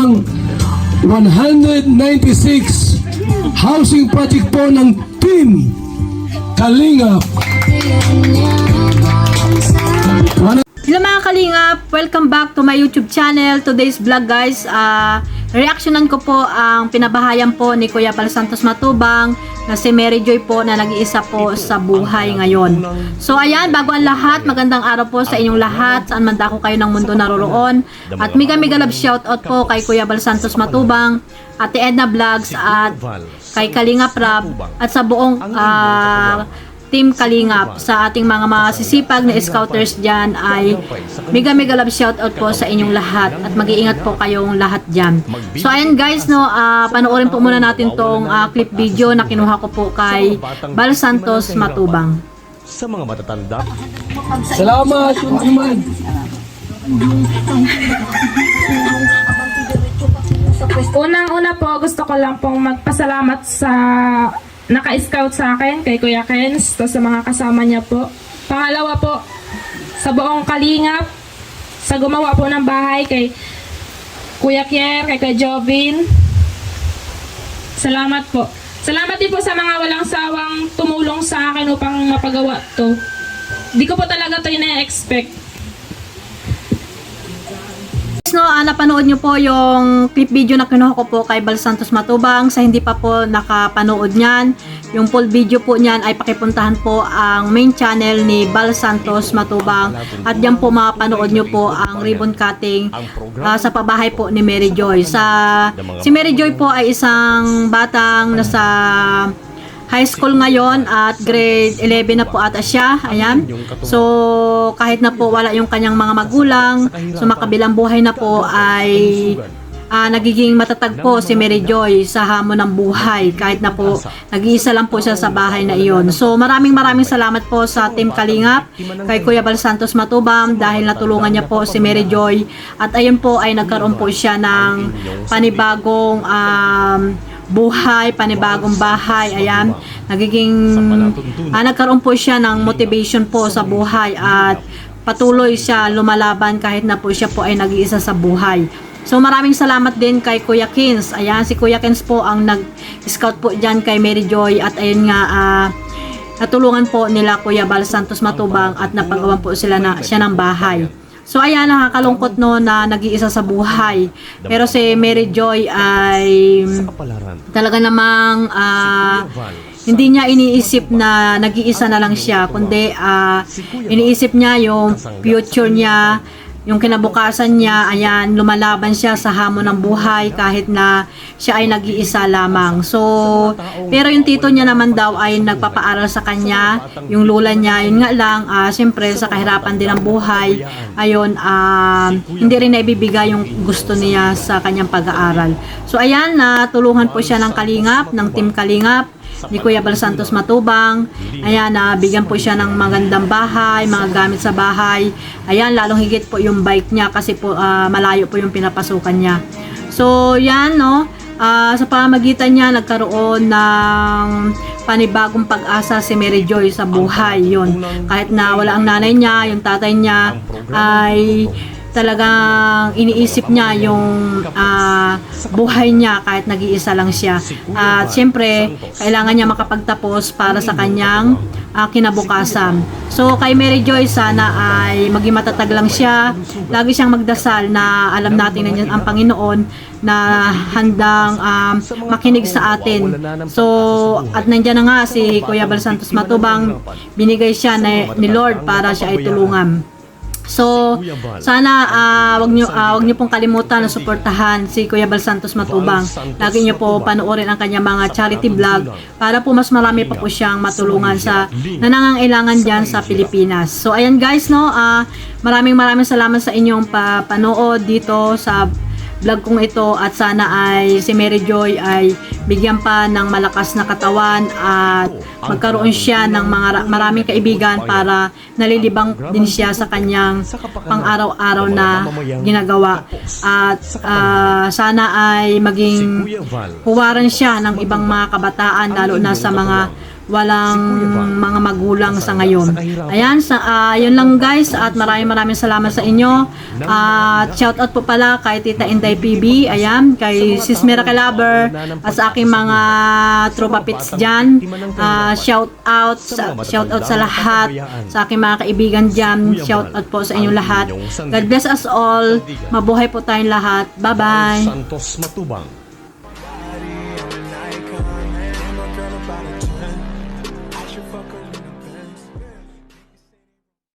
196 housing project po ng Team Kalingap. Hello mga Kalingap! Welcome back to my YouTube channel. Today's vlog guys, reactionan ko po ang pinabahayan po ni Kuya Bal Santos Matubang na si Mary Joy po na nag-iisa po sa buhay ngayon. So ayan, bago ang lahat, magandang araw po sa inyong lahat, saan man dako kayo ng mundo naroroon. At mega love shoutout po kay Kuya Bal Santos Matubang, Ate Edna Vlogs at kay Kalingap Rab at sa buong Team Kalingap, sa ating mga masisipag na scouters dyan ay mega love shoutout po sa inyong lahat at mag-iingat po kayong lahat dyan. So ayan guys, no, panoorin po muna natin tong clip video na kinuha ko po kay Bal Santos Matubang. Sa mga matatanda. Salamat, Kuya. Unang-una po, gusto ko lang pong magpasalamat sa naka-scout sa akin, kay Kuya Kens, to sa mga kasama niya po. Pangalawa po, sa buong Kalingap, sa gumawa po ng bahay, kay Kuya Kier, kay Kuya Jovin. Salamat po. Salamat din po sa mga walang sawang tumulong sa akin upang mapagawa to. Di ko po talaga to ina-expect. No, napanood nyo po yung clip video na kinuha ko po kay Bal Santos Matubang. Sa hindi pa po nakapanood nyan, yung full video po nyan ay pakipuntahan po ang main channel ni Bal Santos Matubang at diyan po mapanood nyo po ang ribbon cutting sa pabahay po ni Mary Joy. Si Mary Joy po ay isang batang nasa high school ngayon at grade 11 na po ata siya. Ayan. So, kahit na po wala yung kanyang mga magulang, so makabilang buhay na po ay nagiging matatag po si Mary Joy sa hamon ng buhay. Kahit na po nag-iisa lang po siya sa bahay na iyon. So, maraming salamat po sa Team Kalingap, kay Kuya Bal Santos Matubang dahil natulungan niya po si Mary Joy. At ayun po ay nagkaroon po siya ng panibagong buhay, panibagong bahay. Ayan, nagkaroon po siya ng motivation po sa buhay at patuloy siya lumalaban kahit na po siya po ay nag-iisa sa buhay. So maraming salamat din kay Kuya Kins. Ayan, si Kuya Kins po ang nag-scout po dyan kay Mary Joy at ayun nga, natulungan po nila Kuya Bal Santos Matubang at napagawan po siya ng bahay. So ayan, nakakalungkot no na nag-iisa sa buhay. Pero si Mary Joy ay talaga namang hindi niya iniisip na nag-iisa na lang siya, kundi iniisip niya yung future niya, yung kinabukasan niya. Ayan, lumalaban siya sa hamon ng buhay kahit na siya ay nag-iisa lamang. So, pero yung tito niya naman daw ay nagpapaaral sa kanya, yung lula niya, yun nga lang, siyempre sa kahirapan din ng buhay, ayun, hindi rin naibibigay yung gusto niya sa kanyang pag-aaral. So, ayan, natulungan po siya ng Kalingap, ng Team Kalingap, ni Kuya Bal Santos Matubang. Ayan, bigyan po siya ng magandang bahay, mga gamit sa bahay. Ayan, lalong higit po yung bike niya kasi po malayo po yung pinapasukan niya. So, yan, no, sa pamamagitan niya nagkaroon ng panibagong pag-asa si Mary Joy sa buhay. Yun, kahit na wala ang nanay niya, yung tatay niya ay talagang iniisip niya yung buhay niya kahit nag-iisa lang siya. At siyempre, kailangan niya makapagtapos para sa kanyang kinabukasan. So, kay Mary Joy, sana ay maging matatag lang siya. Lagi siyang magdasal na alam natin na ang Panginoon na handang makinig sa atin. So, at nandiyan na nga si Kuya Bal Santos Matubang, binigay siya ni Lord para siya ay tulungan. So, sana wag niyo pong kalimutan na suportahan si Kuya Bal Santos Matubang. Lagi niyo po panoorin ang kanyang mga charity vlog para po mas marami pa po siyang matulungan sa nangangailangan diyan sa Pilipinas. So, ayan guys, no, maraming salamat sa inyong panood dito sa vlog kong ito at sana ay si Mary Joy ay bigyan pa ng malakas na katawan at magkaroon siya ng maraming kaibigan para nalilibang din siya sa kanyang pang-araw-araw na ginagawa at sana ay maging huwaran siya ng ibang mga kabataan lalo na sa mga walang mga magulang sa ngayon. Ayan, yun lang guys, at maraming salamat sa inyo. At shoutout po pala kay Tita Inday PB, ayan, kay Sis Miracle Lover, at sa aking mga tropa pits dyan. Shoutout sa lahat, sa aking mga kaibigan dyan. Shoutout po sa inyo lahat. God bless us all. Mabuhay po tayong lahat. Bye-bye. Santos Matubang.